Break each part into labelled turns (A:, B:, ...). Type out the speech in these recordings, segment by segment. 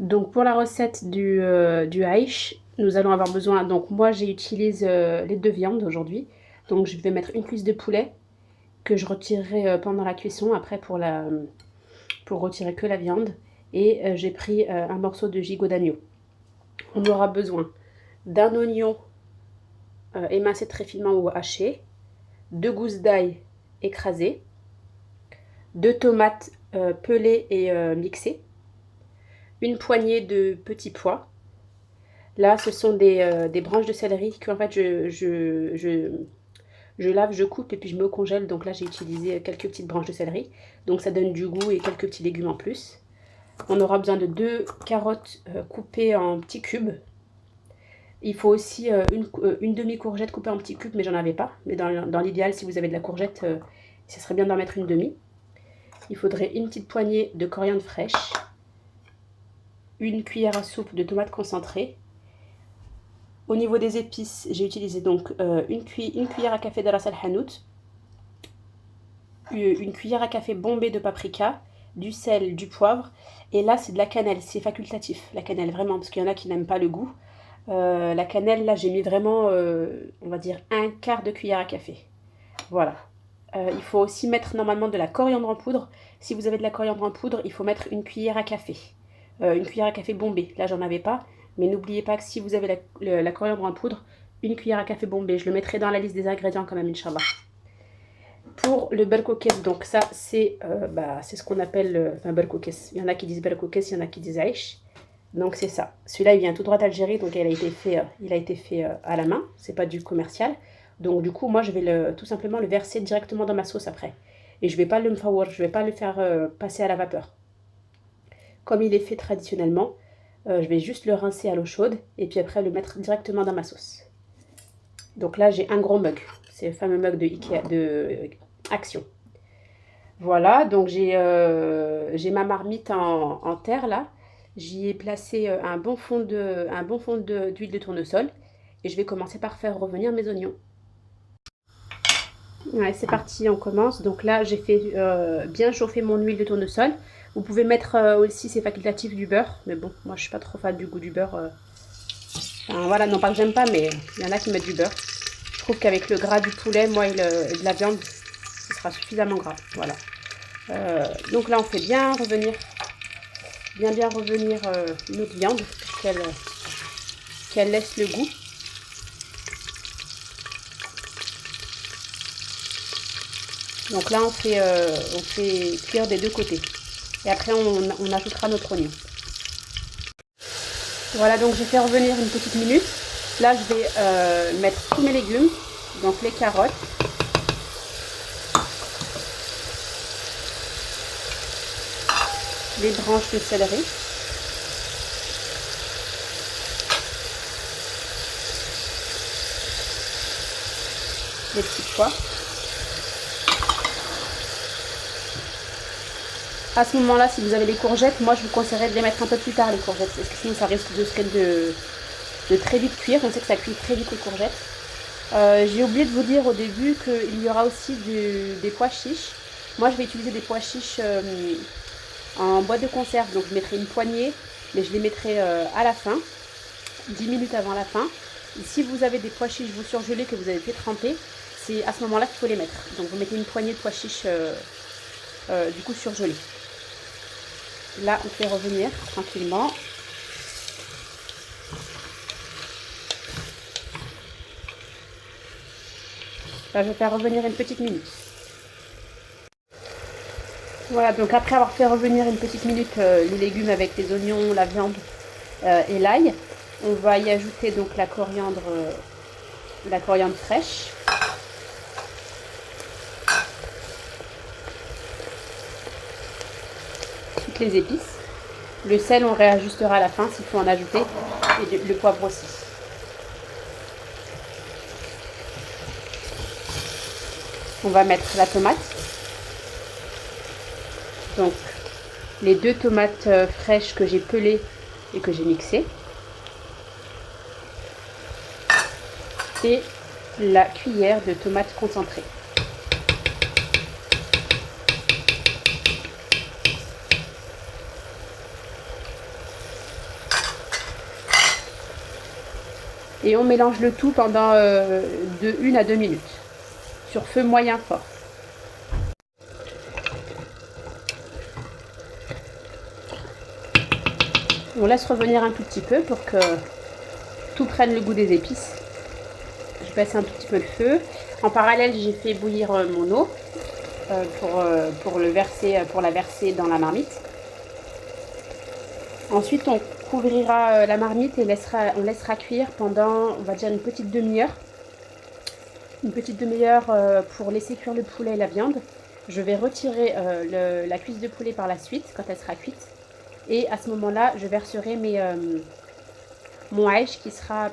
A: Donc pour la recette du haïch, nous allons avoir besoin, donc moi j'utilise les deux viandes aujourd'hui. Donc je vais mettre une cuisse de poulet que je retirerai pendant la cuisson, après pour retirer que la viande. Et j'ai pris un morceau de gigot d'agneau. On aura besoin d'un oignon émincé très finement ou haché, 2 gousses d'ail écrasées, 2 tomates pelées et mixées, une poignée de petits pois. Là, ce sont des branches de céleri que en fait je lave, je coupe et puis je me congèle. Donc là, j'ai utilisé quelques petites branches de céleri. Donc ça donne du goût et quelques petits légumes en plus. On aura besoin de 2 carottes coupées en petits cubes. Il faut aussi une demi-courgette coupée en petits cubes, mais j'en avais pas. Mais dans l'idéal, si vous avez de la courgette, ce serait bien d'en mettre une demi. Il faudrait une petite poignée de coriandre fraîche, une cuillère à soupe de tomates concentrées. Au niveau des épices, j'ai utilisé donc une cuillère à café de ras al hanout, une cuillère à café bombée de paprika, du sel, du poivre. Et là, c'est de la cannelle, c'est facultatif, la cannelle, vraiment, parce qu'il y en a qui n'aiment pas le goût. La cannelle, là, j'ai mis vraiment, on va dire, un quart de cuillère à café. Voilà. Il faut aussi mettre normalement de la coriandre en poudre. Si vous avez de la coriandre en poudre, il faut mettre une cuillère à café. Une cuillère à café bombée. Là, j'en avais pas. Mais n'oubliez pas que si vous avez la coriandre en poudre, une cuillère à café bombée. Je le mettrai dans la liste des ingrédients quand même, Inch'Allah. Pour le berkoukes, donc ça, c'est ce qu'on appelle... Enfin, berkoukes. Il y en a qui disent berkoukes, il y en a qui disent aïch. Donc c'est ça. Celui-là, il vient tout droit d'Algérie, donc il a été fait à la main. C'est pas du commercial. Donc du coup, moi, je vais tout simplement le verser directement dans ma sauce après. Et je vais pas le mfawar, je vais pas le faire passer à la vapeur. Comme il est fait traditionnellement, je vais juste le rincer à l'eau chaude et puis après le mettre directement dans ma sauce. Donc là, j'ai un gros mug. C'est le fameux mug de Ikea, de Action. Voilà, donc j'ai ma marmite en terre là. J'y ai placé un bon fond d'huile de tournesol. Et je vais commencer par faire revenir mes oignons. Ouais, c'est parti, on commence. Donc là, j'ai fait bien chauffer mon huile de tournesol. Vous pouvez mettre aussi, c'est facultatif, du beurre. Mais bon, moi, je suis pas trop fan du goût du beurre. Enfin, voilà, non pas que j'aime pas, mais il y en a qui mettent du beurre. Je trouve qu'avec le gras du poulet, moi, et de la viande, ce sera suffisamment gras. Voilà. Donc là, on fait bien revenir notre viande, qu'elle laisse le goût. Donc là, on fait cuire des deux côtés. Et après, on ajoutera notre oignon. Voilà, donc j'ai fait revenir une petite minute. Là, je vais mettre tous mes légumes. Donc les carottes. Les branches de céleri. Les petits pois. À ce moment-là, si vous avez les courgettes, moi je vous conseillerais de les mettre un peu plus tard, les courgettes, parce que sinon ça risque de très vite cuire. On sait que ça cuit très vite les courgettes. J'ai oublié de vous dire au début qu'il y aura aussi des pois chiches. Moi je vais utiliser des pois chiches en boîte de conserve, donc je mettrai une poignée, mais je les mettrai à la fin, 10 minutes avant la fin. Et si vous avez des pois chiches vous surgelés que vous avez fait tremper, c'est à ce moment-là qu'il faut les mettre. Donc vous mettez une poignée de pois chiches du coup surgelés. Là, on fait revenir tranquillement. Là, je vais faire revenir une petite minute. Voilà, donc après avoir fait revenir une petite minute les légumes avec les oignons, la viande et l'ail, on va y ajouter donc la coriandre fraîche. Toutes les épices. Le sel, on réajustera à la fin s'il faut en ajouter. Et le poivre aussi. On va mettre la tomate. Donc, les 2 tomates fraîches que j'ai pelées et que j'ai mixées. Et la cuillère de tomates concentrées. Et on mélange le tout pendant de 1 à 2 minutes sur feu moyen fort. On laisse revenir un tout petit peu pour que tout prenne le goût des épices. Je baisse un tout petit peu le feu. En parallèle, j'ai fait bouillir mon eau pour la verser dans la marmite. Ensuite, on couvrira la marmite et on laissera cuire pendant, on va dire, une petite demi-heure. Une petite demi-heure pour laisser cuire le poulet et la viande. Je vais retirer la cuisse de poulet par la suite, quand elle sera cuite. Et à ce moment-là, je verserai mon haïch qui sera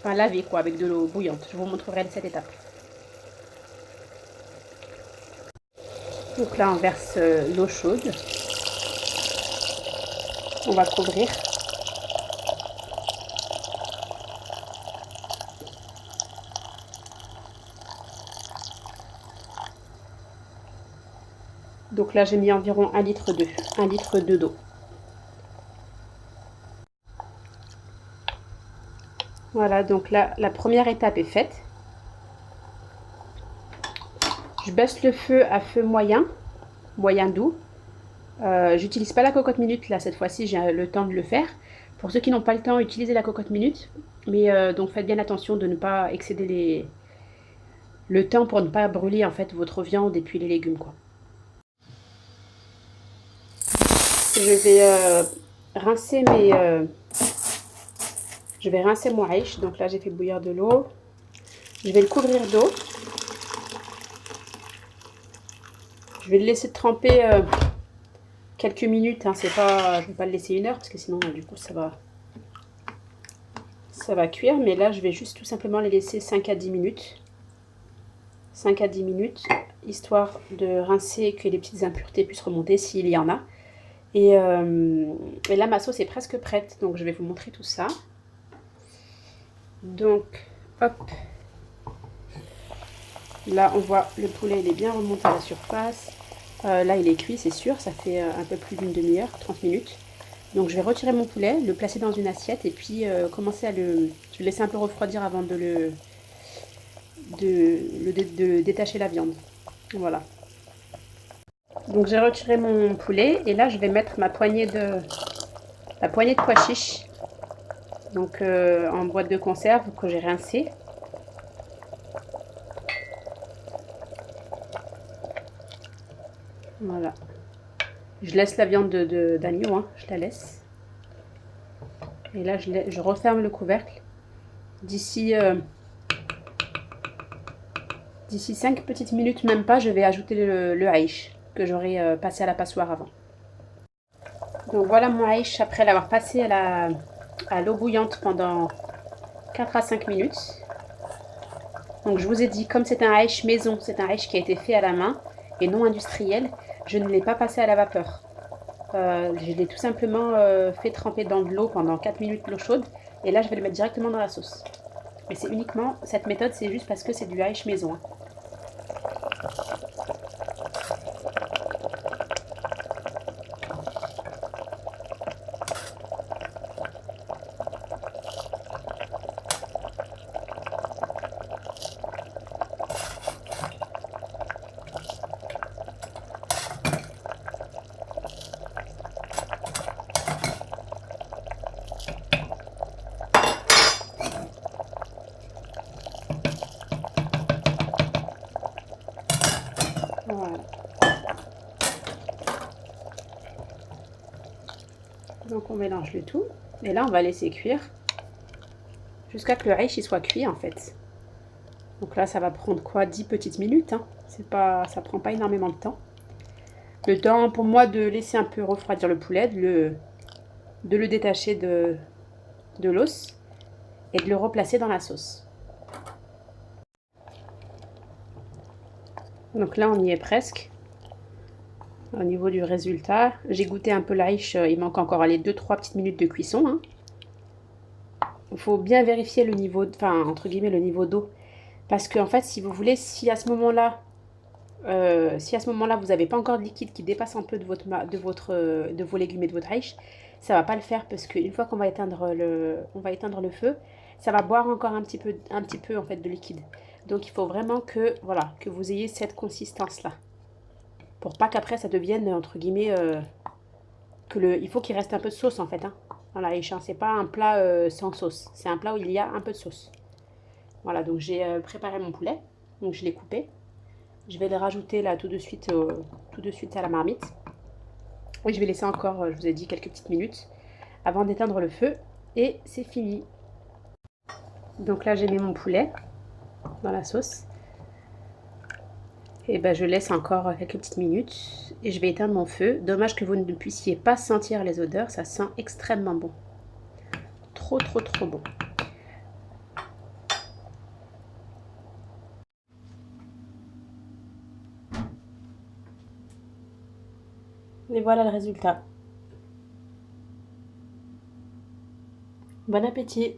A: lavé quoi, avec de l'eau bouillante. Je vous montrerai cette étape. Donc là, on verse l'eau chaude. On va couvrir. Donc là, j'ai mis environ 1 litre d'eau. Voilà, donc là, la première étape est faite. Je baisse le feu à feu moyen doux. J'utilise pas la cocotte minute là cette fois-ci, j'ai le temps de le faire. Pour ceux qui n'ont pas le temps, utilisez la cocotte minute. Mais donc faites bien attention de ne pas excéder le temps pour ne pas brûler en fait votre viande et puis les légumes quoi. Je vais rincer mon haïch. Donc là j'ai fait bouillir de l'eau. Je vais le couvrir d'eau. Je vais le laisser tremper quelques minutes. Hein. Je ne vais pas le laisser 1 heure parce que sinon du coup ça va cuire. Mais là je vais juste tout simplement les laisser 5 à 10 minutes. 5 à 10 minutes, histoire de rincer et que les petites impuretés puissent remonter s'il y en a. Et là ma sauce est presque prête, donc je vais vous montrer tout ça. Donc hop, là on voit le poulet il est bien remonté à la surface. Là il est cuit c'est sûr, ça fait un peu plus d'une demi-heure, 30 minutes. Donc je vais retirer mon poulet, le placer dans une assiette et puis commencer à je vais le laisser un peu refroidir avant de détacher la viande. Voilà. Donc j'ai retiré mon poulet et là je vais mettre la poignée de pois chiches. Donc en boîte de conserve que j'ai rincé. Voilà. Je laisse la viande d'agneau, hein, je la laisse. Et là je referme le couvercle. D'ici 5 petites minutes, même pas, je vais ajouter le haïch que j'aurai passé à la passoire avant. Donc voilà mon haïch après l'avoir passé à l'eau bouillante pendant 4 à 5 minutes. Donc je vous ai dit, comme c'est un haïch maison, c'est un haïch qui a été fait à la main et non industriel, je ne l'ai pas passé à la vapeur. Je l'ai tout simplement fait tremper dans de l'eau pendant 4 minutes, l'eau chaude, et là je vais le mettre directement dans la sauce. Et c'est uniquement, cette méthode c'est juste parce que c'est du haïch maison. Hein. Voilà. Donc on mélange le tout. Et là on va laisser cuire jusqu'à que le haïch il soit cuit en fait. Donc là ça va prendre quoi, 10 petites minutes. Hein. Ça prend pas énormément de temps. Le temps pour moi de laisser un peu refroidir le poulet, de le détacher de l'os et de le replacer dans la sauce. Donc là on y est presque. Au niveau du résultat, j'ai goûté un peu l'aïch, il manque encore 2-3 petites minutes de cuisson. Hein. Il faut bien vérifier le niveau, enfin entre guillemets le niveau d'eau. Parce que en fait, si vous voulez, si à ce moment-là vous n'avez pas encore de liquide qui dépasse un peu de vos légumes et de votre haïch, ça va pas le faire parce qu'une fois qu'on va on va éteindre le feu, ça va boire encore un petit peu en fait de liquide. Donc il faut vraiment que, voilà, que vous ayez cette consistance-là. Pour pas qu'après ça devienne, entre guillemets, il faut qu'il reste un peu de sauce en fait, hein. Voilà, et c'est pas un plat sans sauce. C'est un plat où il y a un peu de sauce. Voilà, donc j'ai préparé mon poulet. Donc je l'ai coupé. Je vais le rajouter là tout de suite à la marmite. Et je vais laisser encore, je vous ai dit, quelques petites minutes avant d'éteindre le feu. Et c'est fini. Donc là, j'ai mis mon poulet dans la sauce. Et ben, je laisse encore quelques petites minutes. Et je vais éteindre mon feu. Dommage que vous ne puissiez pas sentir les odeurs. Ça sent extrêmement bon. Trop, trop, trop bon. Et voilà le résultat. Bon appétit!